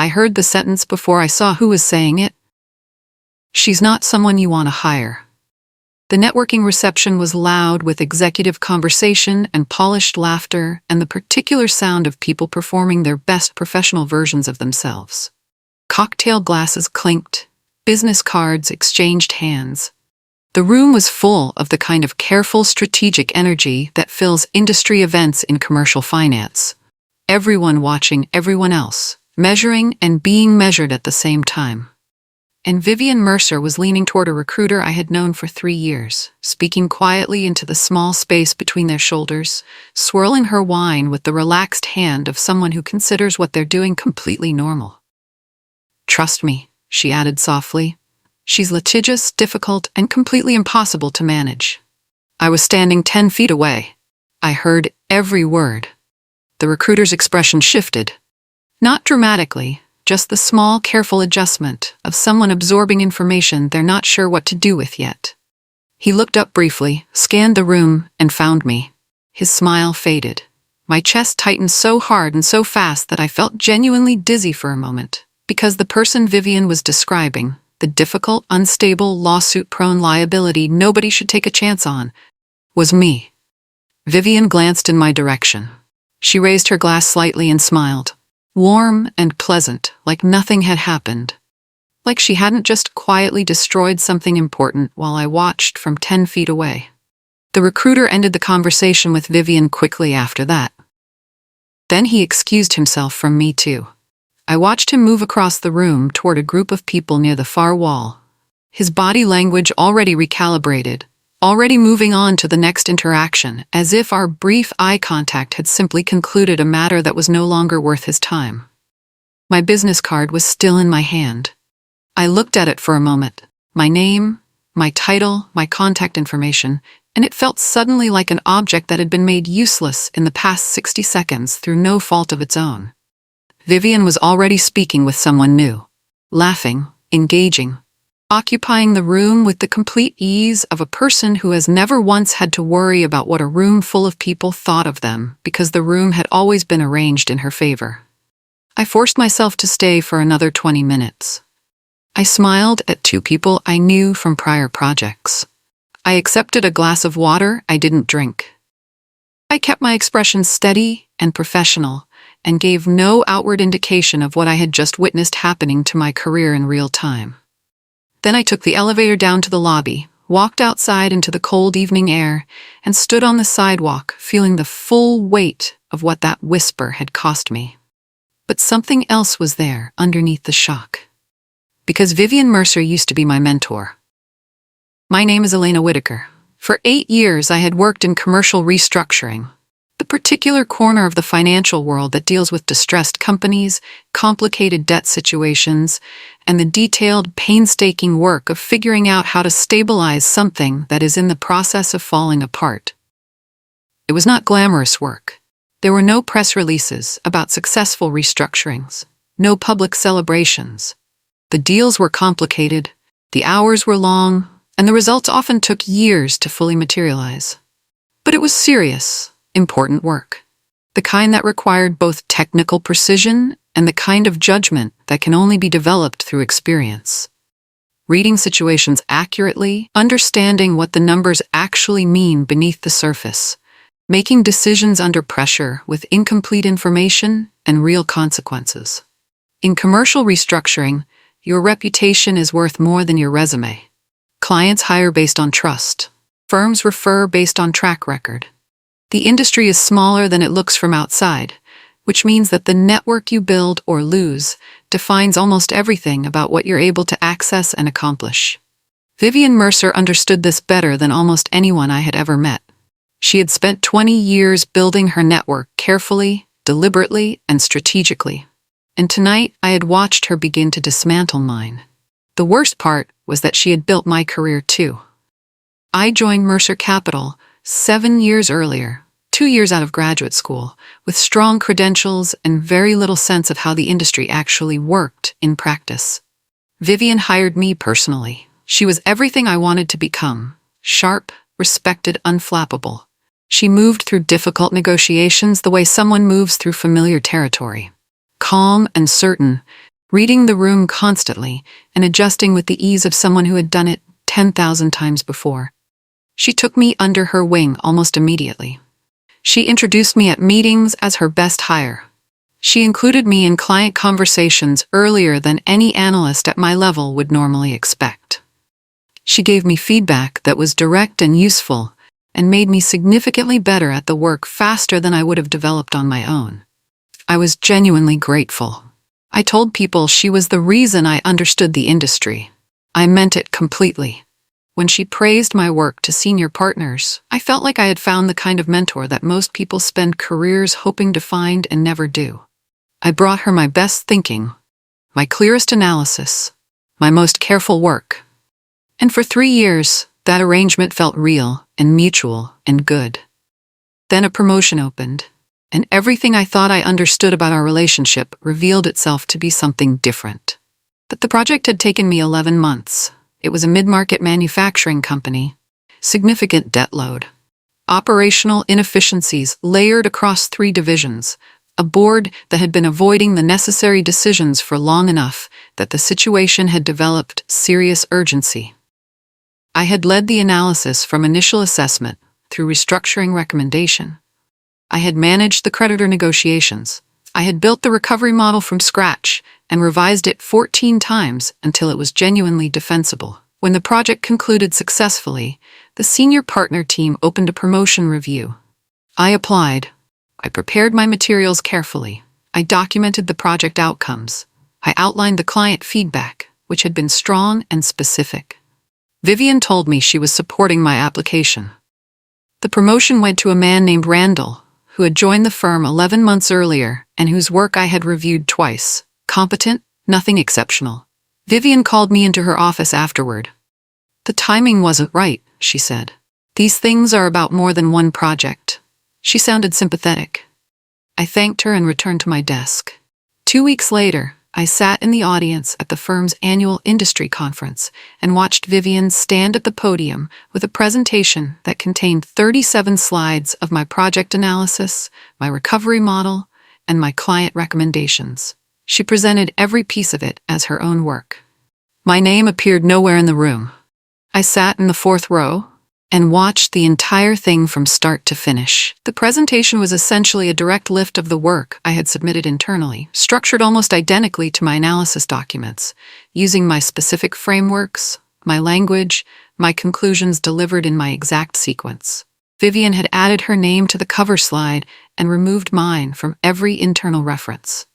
I heard the sentence before I saw who was saying it. She's not someone you want to hire. The networking reception was loud with executive conversation and polished laughter and the particular sound of people performing their best professional versions of themselves. Cocktail glasses clinked, business cards exchanged hands. The room was full of the kind of careful, strategic energy that fills industry events in commercial finance. Everyone watching everyone else, measuring and being measured at the same time. And Vivian Mercer was leaning toward a recruiter I had known for 3 years, speaking quietly into the small space between their shoulders, swirling her wine with the relaxed hand of someone who considers what they're doing completely normal. "Trust me," she added softly. "She's litigious, difficult, and completely impossible to manage." I was standing 10 feet away. I heard every word. The recruiter's expression shifted. Not dramatically, just the small, careful adjustment of someone absorbing information they're not sure what to do with yet. He looked up briefly, scanned the room, and found me. His smile faded. My chest tightened so hard and so fast that I felt genuinely dizzy for a moment, because the person Vivian was describing, the difficult, unstable, lawsuit-prone liability nobody should take a chance on, was me. Vivian glanced in my direction. She raised her glass slightly and smiled. Warm and pleasant, like nothing had happened. Like she hadn't just quietly destroyed something important while I watched from 10 feet away. The recruiter ended the conversation with Vivian quickly after that. Then he excused himself from me too. I watched him move across the room toward a group of people near the far wall. His body language already recalibrated, already moving on to the next interaction, as if our brief eye contact had simply concluded a matter that was no longer worth his time. My business card was still in my hand. I looked at it for a moment. My name, my title, my contact information, and it felt suddenly like an object that had been made useless in the past 60 seconds through no fault of its own. Vivian was already speaking with someone new, laughing, engaging, occupying the room with the complete ease of a person who has never once had to worry about what a room full of people thought of them because the room had always been arranged in her favor. I forced myself to stay for another 20 minutes. I smiled at 2 people I knew from prior projects. I accepted a glass of water I didn't drink. I kept my expression steady and professional and gave no outward indication of what I had just witnessed happening to my career in real time. Then I took the elevator down to the lobby, walked outside into the cold evening air, and stood on the sidewalk, feeling the full weight of what that whisper had cost me. But something else was there underneath the shock. Because Vivian Mercer used to be my mentor. My name is Elena Whitaker. For 8 years I had worked in commercial restructuring, the particular corner of the financial world that deals with distressed companies, complicated debt situations, and the detailed, painstaking work of figuring out how to stabilize something that is in the process of falling apart. It was not glamorous work. There were no press releases about successful restructurings, no public celebrations. The deals were complicated, the hours were long, and the results often took years to fully materialize. But it was serious, important work. The kind that required both technical precision and the kind of judgment that can only be developed through experience. Reading situations accurately, understanding what the numbers actually mean beneath the surface, making decisions under pressure with incomplete information and real consequences. In commercial restructuring, your reputation is worth more than your resume. Clients hire based on trust. Firms refer based on track record. The industry is smaller than it looks from outside, which means that the network you build or lose defines almost everything about what you're able to access and accomplish. Vivian Mercer understood this better than almost anyone I had ever met. She had spent 20 years building her network carefully, deliberately, and strategically. And tonight I had watched her begin to dismantle mine. The worst part was that she had built my career too. I joined Mercer Capital 7 years earlier, 2 years out of graduate school, with strong credentials and very little sense of how the industry actually worked in practice. Vivian hired me personally. She was everything I wanted to become: sharp, respected, unflappable. She moved through difficult negotiations the way someone moves through familiar territory. Calm and certain, reading the room constantly and adjusting with the ease of someone who had done it 10,000 times before. She took me under her wing almost immediately. She introduced me at meetings as her best hire. She included me in client conversations earlier than any analyst at my level would normally expect. She gave me feedback that was direct and useful, and made me significantly better at the work faster than I would have developed on my own. I was genuinely grateful. I told people she was the reason I understood the industry. I meant it completely. When she praised my work to senior partners, I felt like I had found the kind of mentor that most people spend careers hoping to find and never do. I brought her my best thinking, my clearest analysis, my most careful work. And for 3 years, that arrangement felt real and mutual and good. Then a promotion opened, and everything I thought I understood about our relationship revealed itself to be something different. But the project had taken me 11 months. It was a mid-market manufacturing company, significant debt load, operational inefficiencies layered across 3 divisions, a board that had been avoiding the necessary decisions for long enough that the situation had developed serious urgency. I had led the analysis from initial assessment through restructuring recommendation. I had managed the creditor negotiations. I had built the recovery model from scratch and revised it 14 times until it was genuinely defensible. When the project concluded successfully, the senior partner team opened a promotion review. I applied. I prepared my materials carefully. I documented the project outcomes. I outlined the client feedback, which had been strong and specific. Vivian told me she was supporting my application. The promotion went to a man named Randall, who had joined the firm 11 months earlier and whose work I had reviewed twice. Competent, nothing exceptional. Vivian called me into her office afterward. "The timing wasn't right," she said. "These things are about more than one project." She sounded sympathetic. I thanked her and returned to my desk. 2 weeks later, I sat in the audience at the firm's annual industry conference and watched Vivian stand at the podium with a presentation that contained 37 slides of my project analysis, my recovery model, and my client recommendations. She presented every piece of it as her own work. My name appeared nowhere in the room. I sat in the 4th row and watched the entire thing from start to finish. The presentation was essentially a direct lift of the work I had submitted internally, structured almost identically to my analysis documents, using my specific frameworks, my language, my conclusions delivered in my exact sequence. Vivian had added her name to the cover slide and removed mine from every internal reference.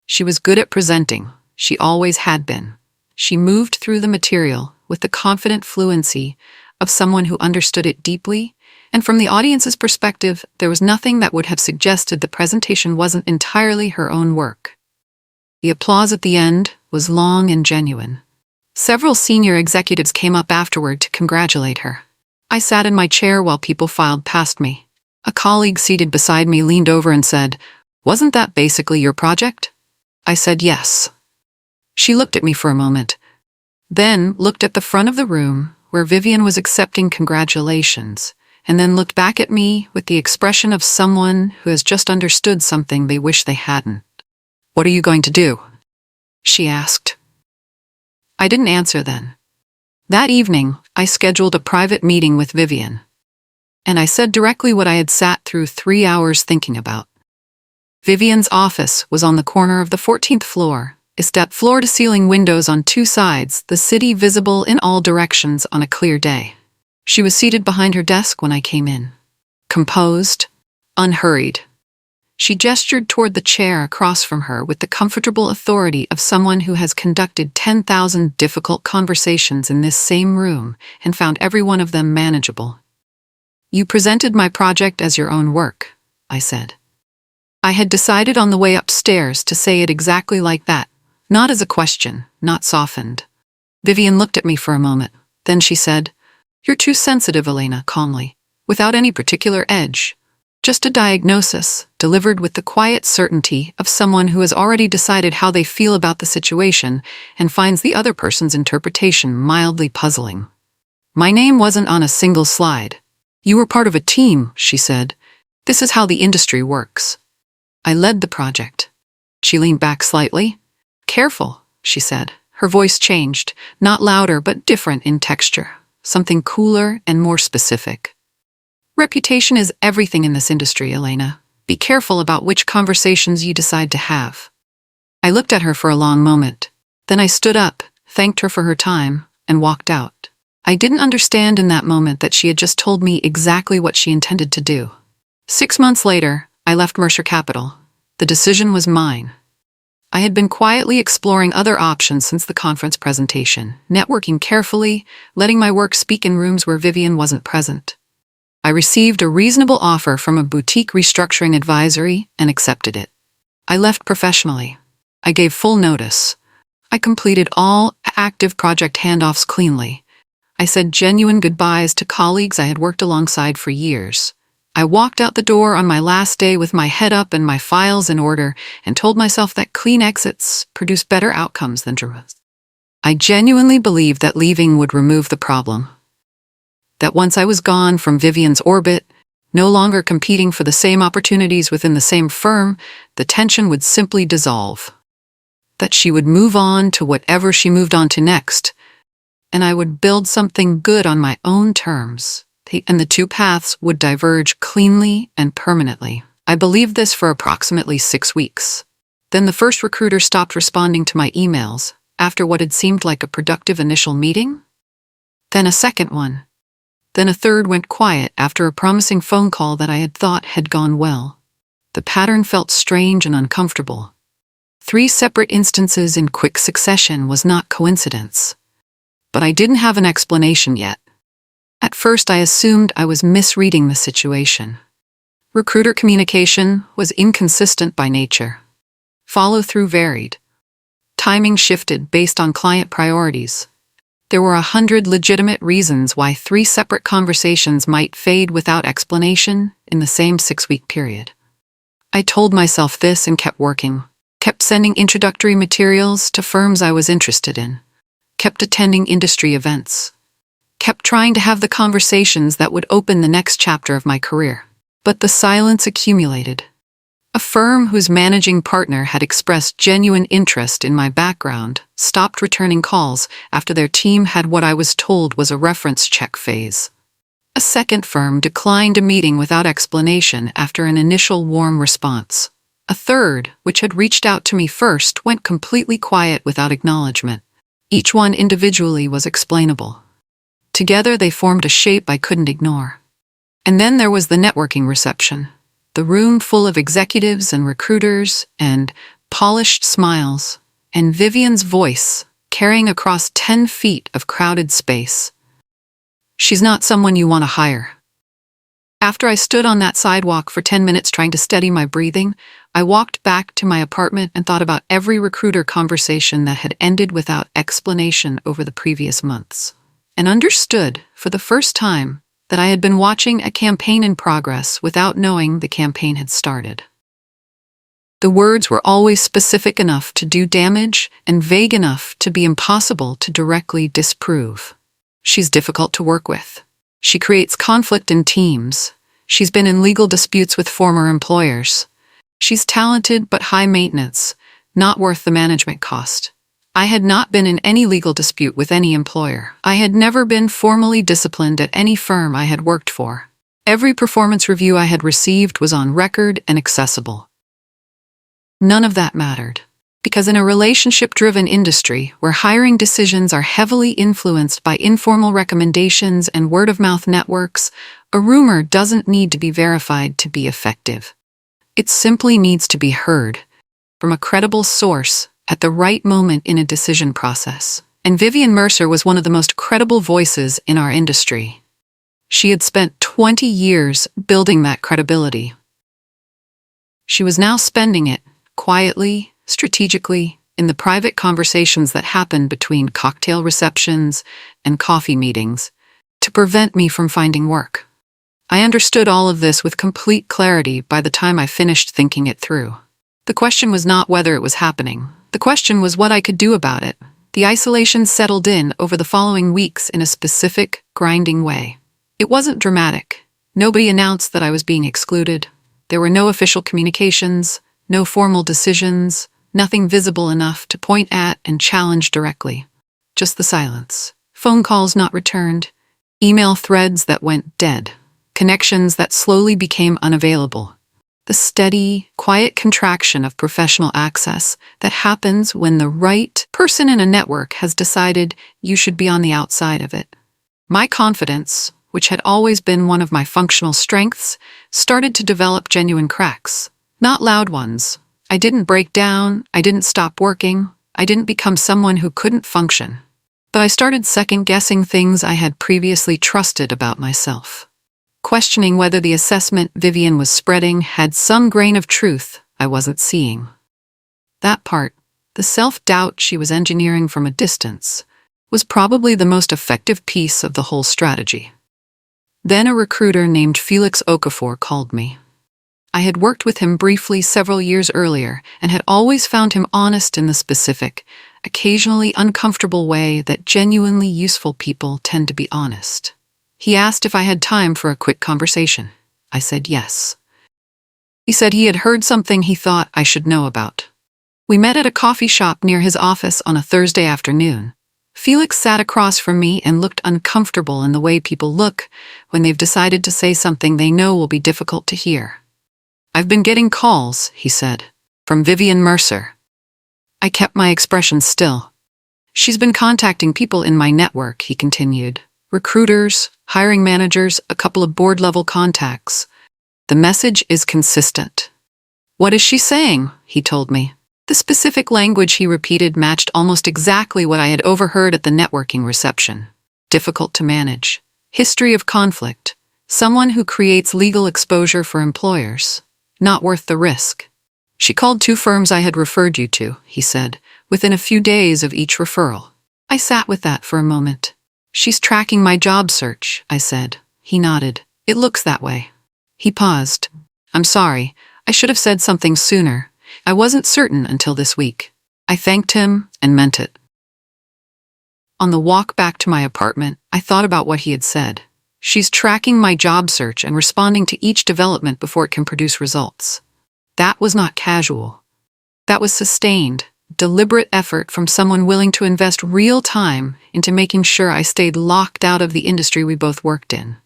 She was good at presenting. She always had been. She moved through the material with the confident fluency of someone who understood it deeply, and from the audience's perspective, there was nothing that would have suggested the presentation wasn't entirely her own work. The applause at the end was long and genuine. Several senior executives came up afterward to congratulate her. I sat in my chair while people filed past me. A colleague seated beside me leaned over and said, "Wasn't that basically your project?" I said yes. She looked at me for a moment, then looked at the front of the room where Vivian was accepting congratulations, and then looked back at me with the expression of someone who has just understood something they wish they hadn't. "What are you going to do?" she asked. I didn't answer then. That evening, I scheduled a private meeting with Vivian, and I said directly what I had sat through 3 hours thinking about. Vivian's office was on the corner of the 14th floor, a step floor-to-ceiling windows on 2 sides, the city visible in all directions on a clear day. She was seated behind her desk when I came in. Composed, unhurried. She gestured toward the chair across from her with the comfortable authority of someone who has conducted 10,000 difficult conversations in this same room and found every one of them manageable. "You presented my project as your own work," I said. I had decided on the way upstairs to say it exactly like that, not as a question, not softened. Vivian looked at me for a moment. Then she said, "You're too sensitive, Elena," calmly, without any particular edge. Just a diagnosis, delivered with the quiet certainty of someone who has already decided how they feel about the situation and finds the other person's interpretation mildly puzzling. "My name wasn't on a single slide. You were part of a team," she said. "This is how the industry works." I led the project. She leaned back slightly. Careful, she said. Her voice changed, not louder but different in texture, something cooler and more specific. Reputation is everything in this industry, Elena. Be careful about which conversations you decide to have. I looked at her for a long moment. Then I stood up, thanked her for her time, and walked out. I didn't understand in that moment that she had just told me exactly what she intended to do. 6 months later, I left Mercer Capital. The decision was mine. I had been quietly exploring other options since the conference presentation, networking carefully, letting my work speak in rooms where Vivian wasn't present. I received a reasonable offer from a boutique restructuring advisory and accepted it. I left professionally. I gave full notice. I completed all active project handoffs cleanly. I said genuine goodbyes to colleagues I had worked alongside for years. I walked out the door on my last day with my head up and my files in order and told myself that clean exits produce better outcomes than dramas. I genuinely believed that leaving would remove the problem. That once I was gone from Vivian's orbit, no longer competing for the same opportunities within the same firm, the tension would simply dissolve. That she would move on to whatever she moved on to next, and I would build something good on my own terms, and the two paths would diverge cleanly and permanently. I believed this for approximately 6 weeks. Then the first recruiter stopped responding to my emails after what had seemed like a productive initial meeting. Then a second one. Then a third went quiet after a promising phone call that I had thought had gone well. The pattern felt strange and uncomfortable. 3 separate instances in quick succession was not coincidence. But I didn't have an explanation yet. At first I assumed I was misreading the situation. Recruiter communication was inconsistent by nature. Follow-through varied. Timing shifted based on client priorities. There were 100 legitimate reasons why 3 separate conversations might fade without explanation in the same 6-week period. I told myself this and kept working, kept sending introductory materials to firms I was interested in, kept attending industry events, kept trying to have the conversations that would open the next chapter of my career. But the silence accumulated. A firm whose managing partner had expressed genuine interest in my background stopped returning calls after their team had what I was told was a reference check phase. A second firm declined a meeting without explanation after an initial warm response. A third, which had reached out to me first, went completely quiet without acknowledgement. Each one individually was explainable. Together they formed a shape I couldn't ignore. And then there was the networking reception. The room full of executives and recruiters and polished smiles, and Vivian's voice carrying across 10 feet of crowded space. She's not someone you want to hire. After I stood on that sidewalk for 10 minutes trying to steady my breathing, I walked back to my apartment and thought about every recruiter conversation that had ended without explanation over the previous months, and understood, for the first time, that I had been watching a campaign in progress without knowing the campaign had started. The words were always specific enough to do damage and vague enough to be impossible to directly disprove. She's difficult to work with. She creates conflict in teams. She's been in legal disputes with former employers. She's talented but high maintenance, not worth the management cost. I had not been in any legal dispute with any employer. I had never been formally disciplined at any firm I had worked for. Every performance review I had received was on record and accessible. None of that mattered, because in a relationship-driven industry where hiring decisions are heavily influenced by informal recommendations and word-of-mouth networks, a rumor doesn't need to be verified to be effective. It simply needs to be heard from a credible source at the right moment in a decision process. And Vivian Mercer was one of the most credible voices in our industry. She had spent 20 years building that credibility. She was now spending it, quietly, strategically, in the private conversations that happened between cocktail receptions and coffee meetings, to prevent me from finding work. I understood all of this with complete clarity by the time I finished thinking it through. The question was not whether it was happening. The question was what I could do about it. The isolation settled in over the following weeks in a specific, grinding way. It wasn't dramatic. Nobody announced that I was being excluded. There were no official communications, no formal decisions, Nothing visible enough to point at and challenge directly. Just the silence. Phone calls not returned. Email threads that went dead. Connections that slowly became unavailable. The steady, quiet contraction of professional access that happens when the right person in a network has decided you should be on the outside of it. My confidence, which had always been one of my functional strengths, started to develop genuine cracks. Not loud ones. I didn't break down, I didn't stop working, I didn't become someone who couldn't function. But I started second-guessing things I had previously trusted about myself. Questioning whether the assessment Vivian was spreading had some grain of truth I wasn't seeing. That part, the self-doubt she was engineering from a distance, was probably the most effective piece of the whole strategy. Then a recruiter named Felix Okafor called me. I had worked with him briefly several years earlier and had always found him honest in the specific, occasionally uncomfortable way that genuinely useful people tend to be honest. He asked if I had time for a quick conversation. I said yes. He said he had heard something he thought I should know about. We met at a coffee shop near his office on a Thursday afternoon. Felix sat across from me and looked uncomfortable in the way people look when they've decided to say something they know will be difficult to hear. "I've been getting calls," he said, "from Vivian Mercer." I kept my expression still. "She's been contacting people in my network," he continued. "Recruiters, hiring managers, a couple of board-level contacts. The message is consistent." "What is she saying?" he told me. The specific language he repeated matched almost exactly what I had overheard at the networking reception. Difficult to manage. History of conflict. Someone who creates legal exposure for employers. Not worth the risk. "She called 2 firms I had referred you to," he said, "within a few days of each referral." I sat with that for a moment. "She's tracking my job search," I said. He nodded. "It looks that way." He paused. "I'm sorry. I should have said something sooner. I wasn't certain until this week." I thanked him and meant it. On the walk back to my apartment, I thought about what he had said. She's tracking my job search and responding to each development before it can produce results. That was not casual. That was sustained, deliberate effort from someone willing to invest real time into making sure I stayed locked out of the industry we both worked in.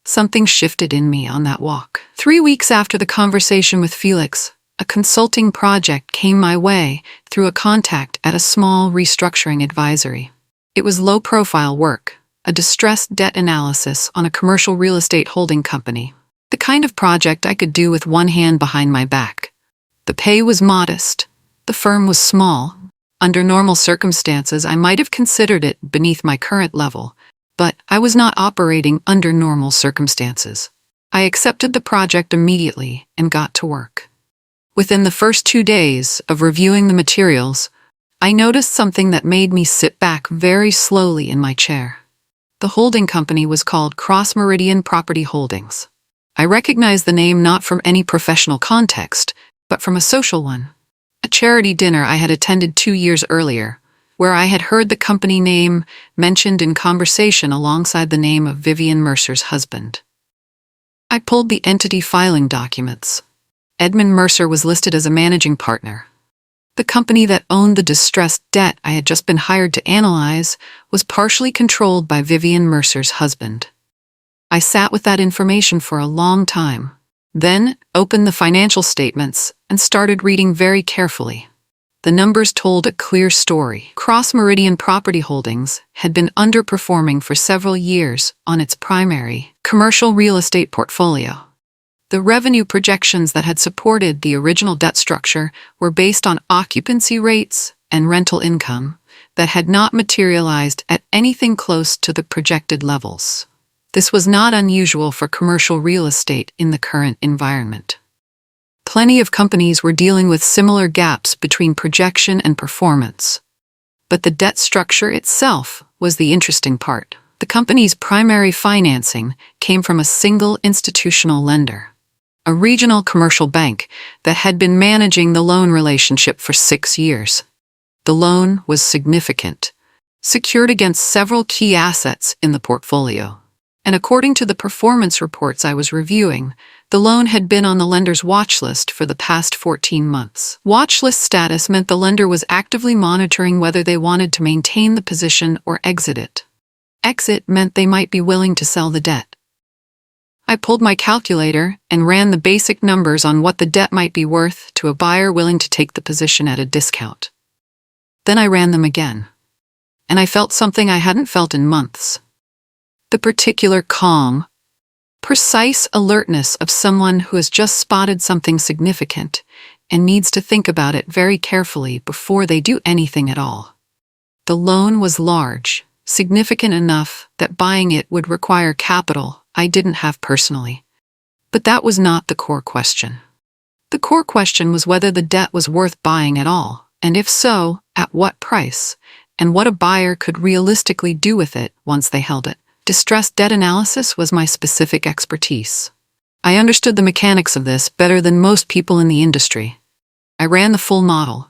Something shifted in me on that walk. 3 weeks after the conversation with Felix, a consulting project came my way through a contact at a small restructuring advisory. It was low-profile work, a distressed debt analysis on a commercial real estate holding company. The kind of project I could do with one hand behind my back. The pay was modest. The firm was small. Under normal circumstances, I might have considered it beneath my current level, but I was not operating under normal circumstances. I accepted the project immediately and got to work. Within the first 2 days of reviewing the materials, I noticed something that made me sit back very slowly in my chair. The holding company was called Cross Meridian Property Holdings. I recognized the name not from any professional context, but from a social one. A charity dinner I had attended 2 years earlier, where I had heard the company name mentioned in conversation alongside the name of Vivian Mercer's husband. I pulled the entity filing documents. Edmund Mercer was listed as a managing partner. The company that owned the distressed debt I had just been hired to analyze was partially controlled by Vivian Mercer's husband. I sat with that information for a long time, then opened the financial statements and started reading very carefully. The numbers told a clear story. Cross Meridian Property Holdings had been underperforming for several years on its primary commercial real estate portfolio. The revenue projections that had supported the original debt structure were based on occupancy rates and rental income that had not materialized at anything close to the projected levels. This was not unusual for commercial real estate in the current environment. Plenty of companies were dealing with similar gaps between projection and performance. But the debt structure itself was the interesting part. The company's primary financing came from a single institutional lender, a regional commercial bank that had been managing the loan relationship for 6 years. The loan was significant, secured against several key assets in the portfolio. And according to the performance reports I was reviewing, The loan had been on the lender's watch list for the past 14 months. Watch list status meant the lender was actively monitoring whether they wanted to maintain the position or exit it. Exit meant they might be willing to sell the debt. I pulled my calculator and ran the basic numbers on what the debt might be worth to a buyer willing to take the position at a discount. Then I ran them again. And I felt something I hadn't felt in months. The particular calm, precise alertness of someone who has just spotted something significant and needs to think about it very carefully before they do anything at all. The loan was large, significant enough that buying it would require capital I didn't have personally. But that was not the core question. The core question was whether the debt was worth buying at all, and if so, at what price, and what a buyer could realistically do with it once they held it. Distressed debt analysis was my specific expertise. I understood the mechanics of this better than most people in the industry. I ran the full model.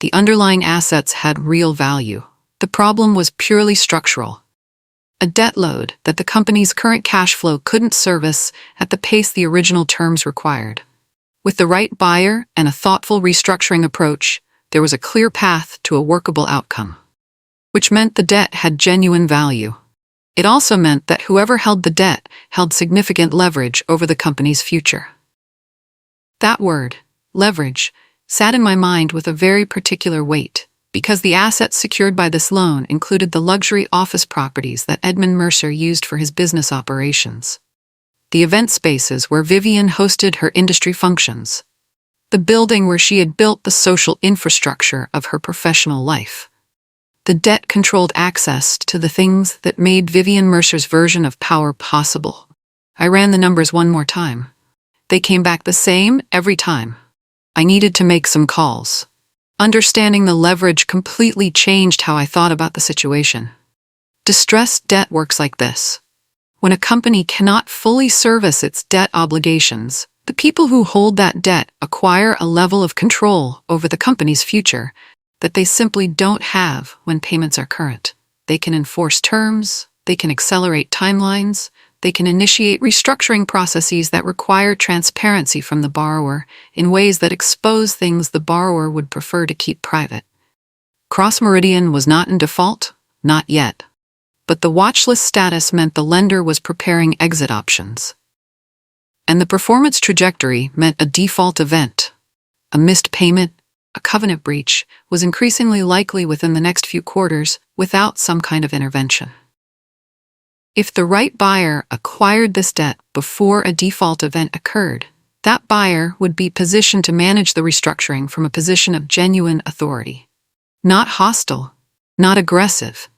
The underlying assets had real value. The problem was purely structural. A debt load that the company's current cash flow couldn't service at the pace the original terms required. With the right buyer and a thoughtful restructuring approach, there was a clear path to a workable outcome. Which meant the debt had genuine value. It also meant that whoever held the debt held significant leverage over the company's future. That word, leverage, sat in my mind with a very particular weight, because the assets secured by this loan included the luxury office properties that Edmund Mercer used for his business operations, the event spaces where Vivian hosted her industry functions, the building where she had built the social infrastructure of her professional life. The debt controlled access to the things that made Vivian Mercer's version of power possible. I ran the numbers one more time. They came back the same every time. I needed to make some calls. Understanding the leverage completely changed how I thought about the situation. Distressed debt works like this. When a company cannot fully service its debt obligations, the people who hold that debt acquire a level of control over the company's future that they simply don't have when payments are current. They can enforce terms, they can accelerate timelines, they can initiate restructuring processes that require transparency from the borrower in ways that expose things the borrower would prefer to keep private. Cross Meridian was not in default, not yet. But the watchlist status meant the lender was preparing exit options. And the performance trajectory meant a default event. A missed payment, a covenant breach, was increasingly likely within the next few quarters without some kind of intervention. If the right buyer acquired this debt before a default event occurred, that buyer would be positioned to manage the restructuring from a position of genuine authority. Not hostile, not aggressive,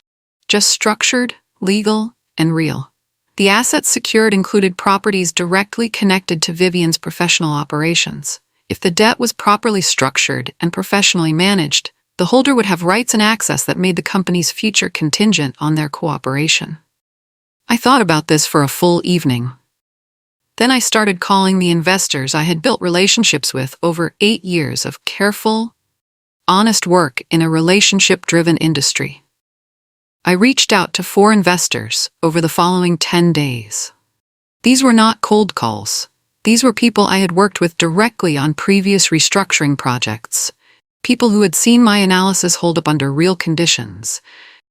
just structured, legal, and real. The assets secured included properties directly connected to Vivian's professional operations. If the debt was properly structured and professionally managed, the holder would have rights and access that made the company's future contingent on their cooperation. I thought about this for a full evening. Then I started calling the investors I had built relationships with over 8 years of careful, honest work in a relationship-driven industry. I reached out to 4 investors over the following 10 days. These were not cold calls. These were people I had worked with directly on previous restructuring projects, people who had seen my analysis hold up under real conditions,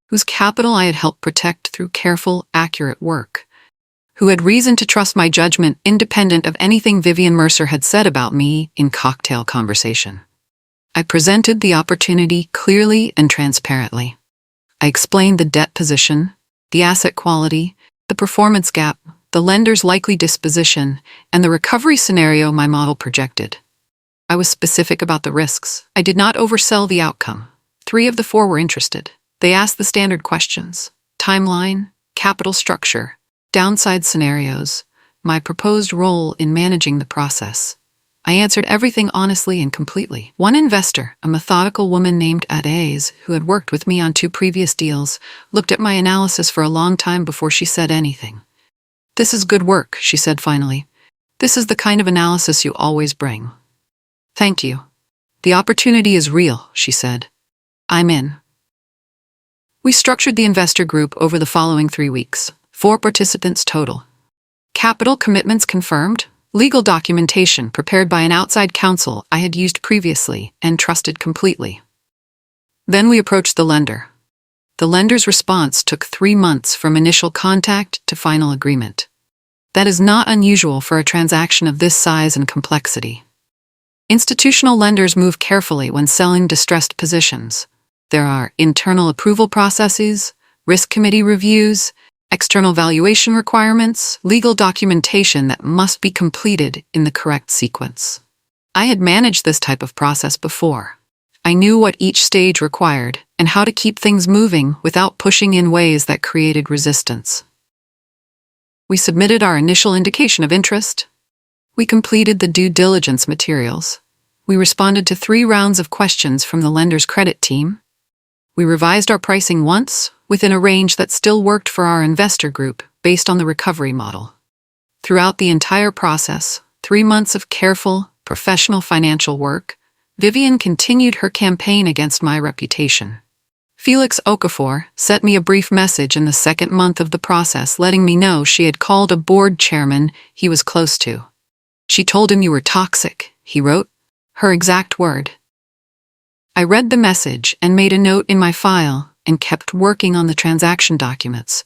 whose capital I had helped protect through careful, accurate work, who had reason to trust my judgment independent of anything Vivian Mercer had said about me in cocktail conversation. I presented the opportunity clearly and transparently. I explained the debt position, the asset quality, the performance gap, the lender's likely disposition, and the recovery scenario my model projected. I was specific about the risks. I did not oversell the outcome. 3 of the 4 were interested. They asked the standard questions: timeline, capital structure, downside scenarios, my proposed role in managing the process. I answered everything honestly and completely. One investor, a methodical woman named Adaze, who had worked with me on 2 previous deals, looked at my analysis for a long time before she said anything. "This is good work," she said finally. "This is the kind of analysis you always bring." "Thank you. The opportunity is real," she said. "I'm in." We structured the investor group over the following 3 weeks. 4 participants total. Capital commitments confirmed, Legal documentation prepared by an outside counsel I had used previously and trusted completely. Then we approached the lender. The lender's response took 3 months from initial contact to final agreement. That is not unusual for a transaction of this size and complexity. Institutional lenders move carefully when selling distressed positions. There are internal approval processes, risk committee reviews, external valuation requirements, legal documentation that must be completed in the correct sequence. I had managed this type of process before. I knew what each stage required and how to keep things moving without pushing in ways that created resistance. We submitted our initial indication of interest. We completed the due diligence materials. We responded to 3 rounds of questions from the lender's credit team. We revised our pricing once, within a range that still worked for our investor group based on the recovery model. Throughout the entire process, 3 months of careful, professional financial work, Vivian continued her campaign against my reputation. Felix Okafor sent me a brief message in the 2nd month of the process letting me know she had called a board chairman he was close to. "She told him you were toxic," he wrote, her exact word. I read the message and made a note in my file and kept working on the transaction documents,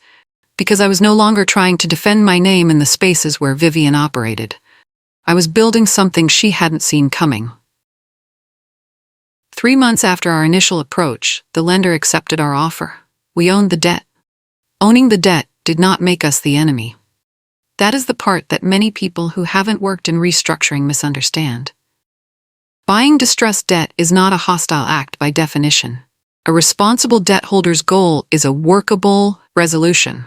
because I was no longer trying to defend my name in the spaces where Vivian operated. I was building something she hadn't seen coming. 3 months after our initial approach, the lender accepted our offer. We owned the debt. Owning the debt did not make us the enemy. That is the part that many people who haven't worked in restructuring misunderstand. Buying distressed debt is not a hostile act by definition. A responsible debt holder's goal is a workable resolution,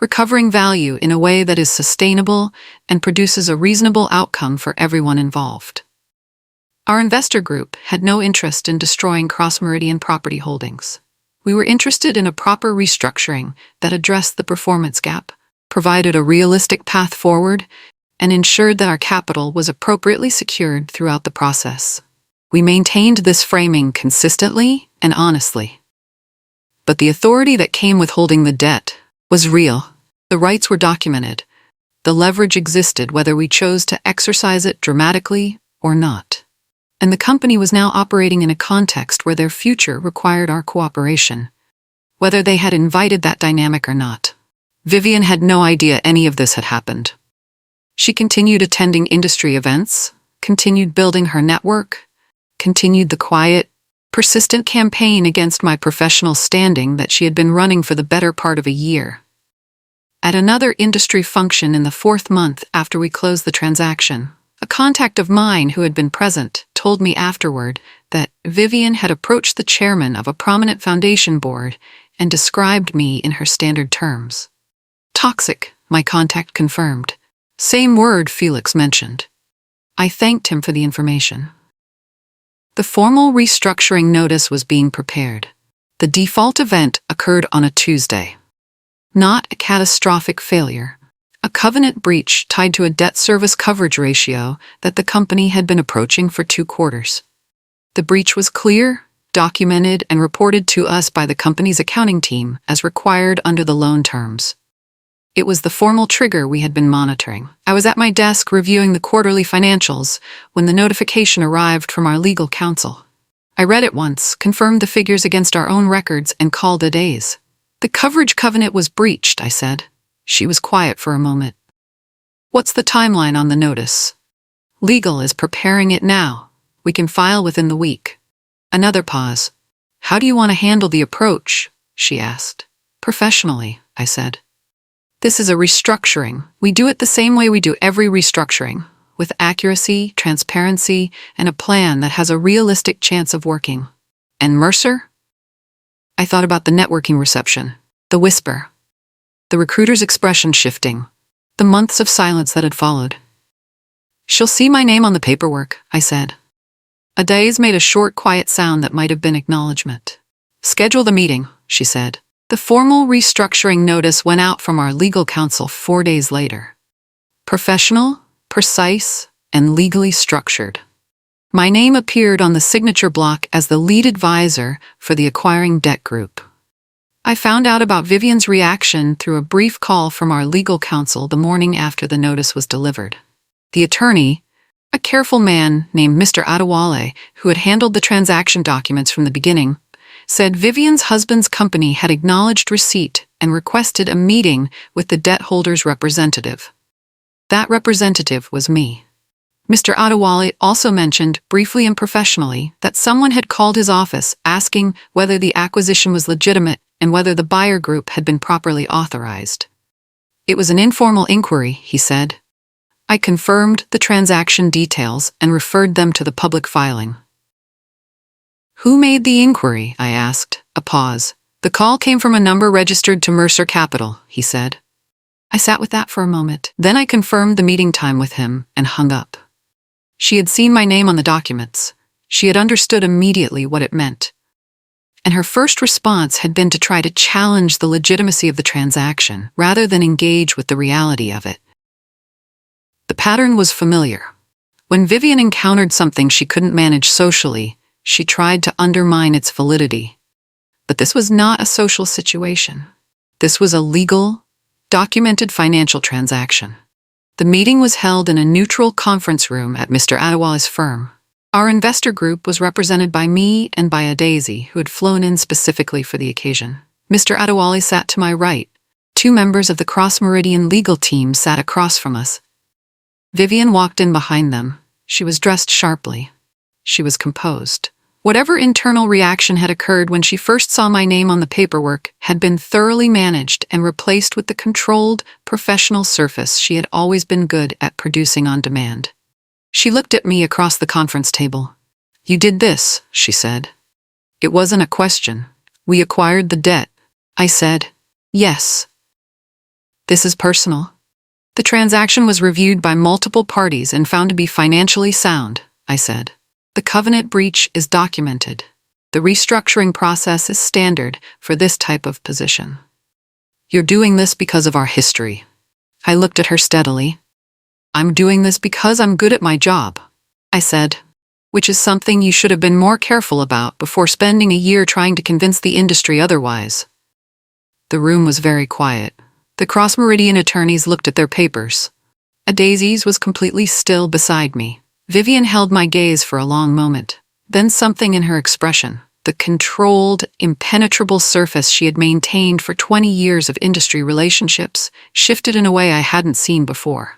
recovering value in a way that is sustainable and produces a reasonable outcome for everyone involved. Our investor group had no interest in destroying cross-meridian property holdings. We were interested in a proper restructuring that addressed the performance gap, provided a realistic path forward, and ensured that our capital was appropriately secured throughout the process. We maintained this framing consistently and honestly. But the authority that came with holding the debt was real. The rights were documented. The leverage existed whether we chose to exercise it dramatically or not. And the company was now operating in a context where their future required our cooperation, whether they had invited that dynamic or not. Vivian had no idea any of this had happened. She continued attending industry events, continued building her network, continued the quiet, persistent campaign against my professional standing that she had been running for the better part of a year. At another industry function in the 4th month after we closed the transaction, a contact of mine who had been present told me afterward that Vivian had approached the chairman of a prominent foundation board and described me in her standard terms. "Toxic," my contact confirmed. Same word Felix mentioned. I thanked him for the information. The formal restructuring notice was being prepared. The default event occurred on a Tuesday. Not a catastrophic failure. A covenant breach tied to a debt service coverage ratio that the company had been approaching for 2 quarters. The breach was clear, documented, and reported to us by the company's accounting team as required under the loan terms. It was the formal trigger we had been monitoring. I was at my desk reviewing the quarterly financials when the notification arrived from our legal counsel. I read it once, confirmed the figures against our own records, and called it A's. "The coverage covenant was breached," I said. She was quiet for a moment. "What's the timeline on the notice?" "Legal is preparing it now. We can file within the week." Another pause. "How do you want to handle the approach?" she asked. "Professionally," I said. "This is a restructuring. We do it the same way we do every restructuring, with accuracy, transparency, and a plan that has a realistic chance of working." "And Mercer?" I thought about the networking reception, the whisper, the recruiter's expression shifting, the months of silence that had followed. "She'll see my name on the paperwork," I said. A daze made a short, quiet sound that might have been acknowledgement. "Schedule the meeting," she said. The formal restructuring notice went out from our legal counsel 4 days later. Professional, precise, and legally structured. My name appeared on the signature block as the lead advisor for the acquiring debt group. I found out about Vivian's reaction through a brief call from our legal counsel the morning after the notice was delivered. The attorney, a careful man named Mr. Adewale, who had handled the transaction documents from the beginning, said Vivian's husband's company had acknowledged receipt and requested a meeting with the debt holder's representative. That representative was me. Mr. Adewale also mentioned, briefly and professionally, that someone had called his office asking whether the acquisition was legitimate and whether the buyer group had been properly authorized. It was an informal inquiry, he said. I confirmed the transaction details and referred them to the public filing. Who made the inquiry? I asked. A pause. The call came from a number registered to Mercer Capital, he said. I sat with that for a moment. Then I confirmed the meeting time with him and hung up. She had seen my name on the documents. She had understood immediately what it meant. And her first response had been to try to challenge the legitimacy of the transaction rather than engage with the reality of it. The pattern was familiar. When Vivian encountered something she couldn't manage socially, she tried to undermine its validity. But this was not a social situation. This was a legal, documented financial transaction. The meeting was held in a neutral conference room at Mr. Adewale's firm. Our investor group was represented by me and by a Daisy, who had flown in specifically for the occasion. Mr. Adewale sat to my right. 2 members of the Cross Meridian legal team sat across from us. Vivian walked in behind them. She was dressed sharply. She was composed. Whatever internal reaction had occurred when she first saw my name on the paperwork had been thoroughly managed and replaced with the controlled, professional surface she had always been good at producing on demand. She looked at me across the conference table. You did this, she said. It wasn't a question. We acquired the debt. I said, yes. This is personal. The transaction was reviewed by multiple parties and found to be financially sound, I said. The covenant breach is documented. The restructuring process is standard for this type of position. You're doing this because of our history. I looked at her steadily. I'm doing this because I'm good at my job, I said, which is something you should have been more careful about before spending a year trying to convince the industry otherwise. The room was very quiet. The Cross Meridian attorneys looked at their papers. A Daisy's was completely still beside me. Vivian held my gaze for a long moment. Then something in her expression, the controlled, impenetrable surface she had maintained for 20 years of industry relationships, shifted in a way I hadn't seen before.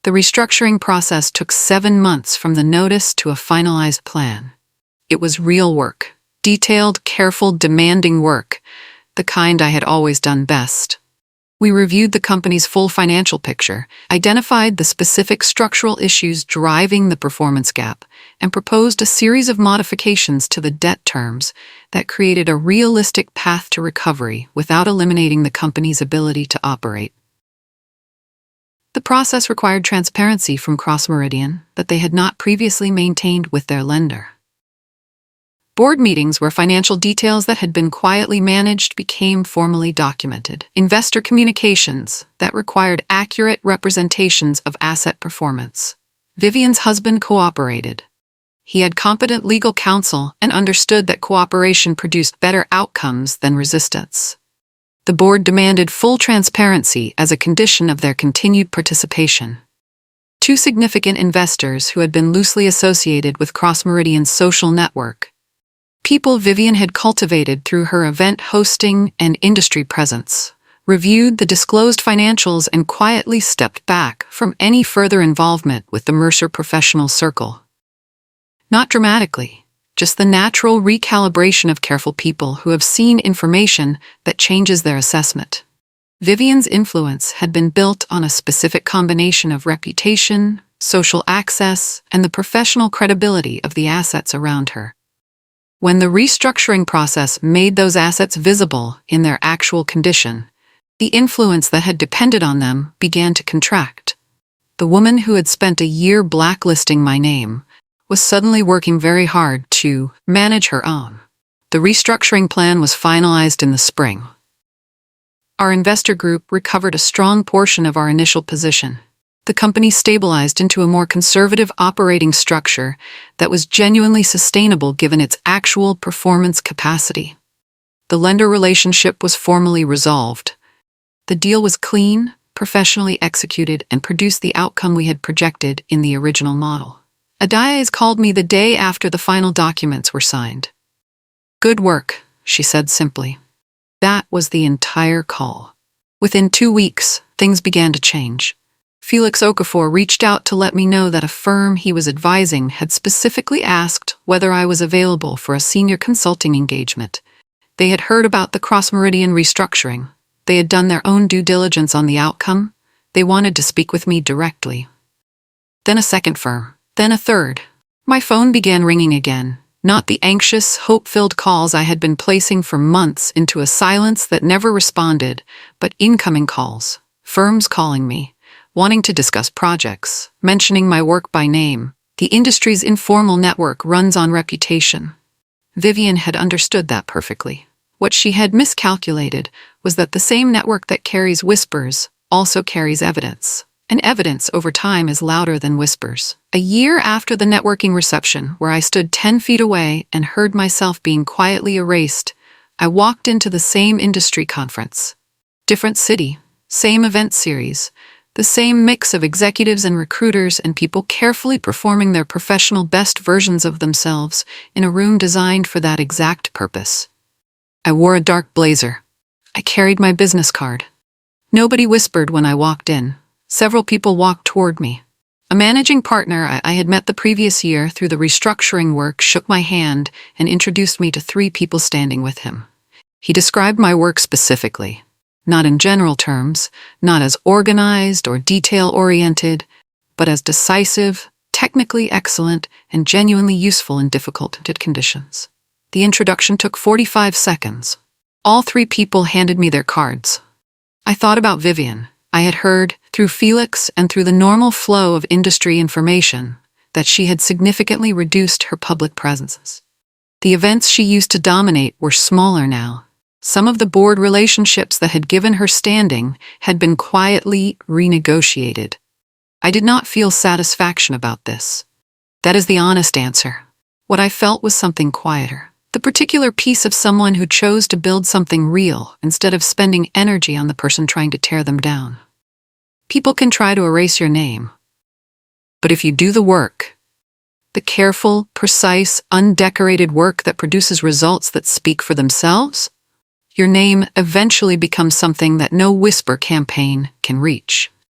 The restructuring process took 7 months from the notice to a finalized plan. It was real work, detailed, careful, demanding work, the kind I had always done best. We reviewed the company's full financial picture, identified the specific structural issues driving the performance gap, and proposed a series of modifications to the debt terms that created a realistic path to recovery without eliminating the company's ability to operate. The process required transparency from Cross Meridian that they had not previously maintained with their lender. Board meetings where financial details that had been quietly managed became formally documented. Investor communications that required accurate representations of asset performance. Vivian's husband cooperated. He had competent legal counsel and understood that cooperation produced better outcomes than resistance. The board demanded full transparency as a condition of their continued participation. 2 significant investors who had been loosely associated with Cross Meridian's social network, people Vivian had cultivated through her event hosting and industry presence, reviewed the disclosed financials and quietly stepped back from any further involvement with the Mercer professional circle. Not dramatically, just the natural recalibration of careful people who have seen information that changes their assessment. Vivian's influence had been built on a specific combination of reputation, social access, and the professional credibility of the assets around her. When the restructuring process made those assets visible in their actual condition, the influence that had depended on them began to contract. The woman who had spent a year blacklisting my name was suddenly working very hard to manage her own. The restructuring plan was finalized in the spring. Our investor group recovered a strong portion of our initial position. The company stabilized into a more conservative operating structure that was genuinely sustainable given its actual performance capacity. The lender relationship was formally resolved. The deal was clean, professionally executed, and produced the outcome we had projected in the original model. Adias called me the day after the final documents were signed. "Good work," she said simply. That was the entire call. Within 2 weeks, things began to change. Felix Okafor reached out to let me know that a firm he was advising had specifically asked whether I was available for a senior consulting engagement. They had heard about the cross-meridian restructuring. They had done their own due diligence on the outcome. They wanted to speak with me directly. Then a second firm. Then a third. My phone began ringing again. Not the anxious, hope-filled calls I had been placing for months into a silence that never responded, but incoming calls. Firms calling me, wanting to discuss projects, mentioning my work by name. The industry's informal network runs on reputation. Vivian had understood that perfectly. What she had miscalculated was that the same network that carries whispers also carries evidence. And evidence over time is louder than whispers. A year after the networking reception, where I stood 10 feet away and heard myself being quietly erased, I walked into the same industry conference. Different city, same event series, the same mix of executives and recruiters and people carefully performing their professional best versions of themselves in a room designed for that exact purpose. I wore a dark blazer. I carried my business card. Nobody whispered when I walked in. Several people walked toward me. A managing partner I had met the previous year through the restructuring work shook my hand and introduced me to 3 people standing with him. He described my work specifically, not in general terms, not as organized or detail-oriented, but as decisive, technically excellent, and genuinely useful in difficult conditions. The introduction took 45 seconds. All 3 people handed me their cards. I thought about Vivian. I had heard, through Felix and through the normal flow of industry information, that she had significantly reduced her public presence. The events she used to dominate were smaller now. Some of the board relationships that had given her standing had been quietly renegotiated. I did not feel satisfaction about this. That is the honest answer. What I felt was something quieter. The particular piece of someone who chose to build something real instead of spending energy on the person trying to tear them down. People can try to erase your name. But if you do the work, the careful, precise, undecorated work that produces results that speak for themselves, your name eventually becomes something that no whisper campaign can reach.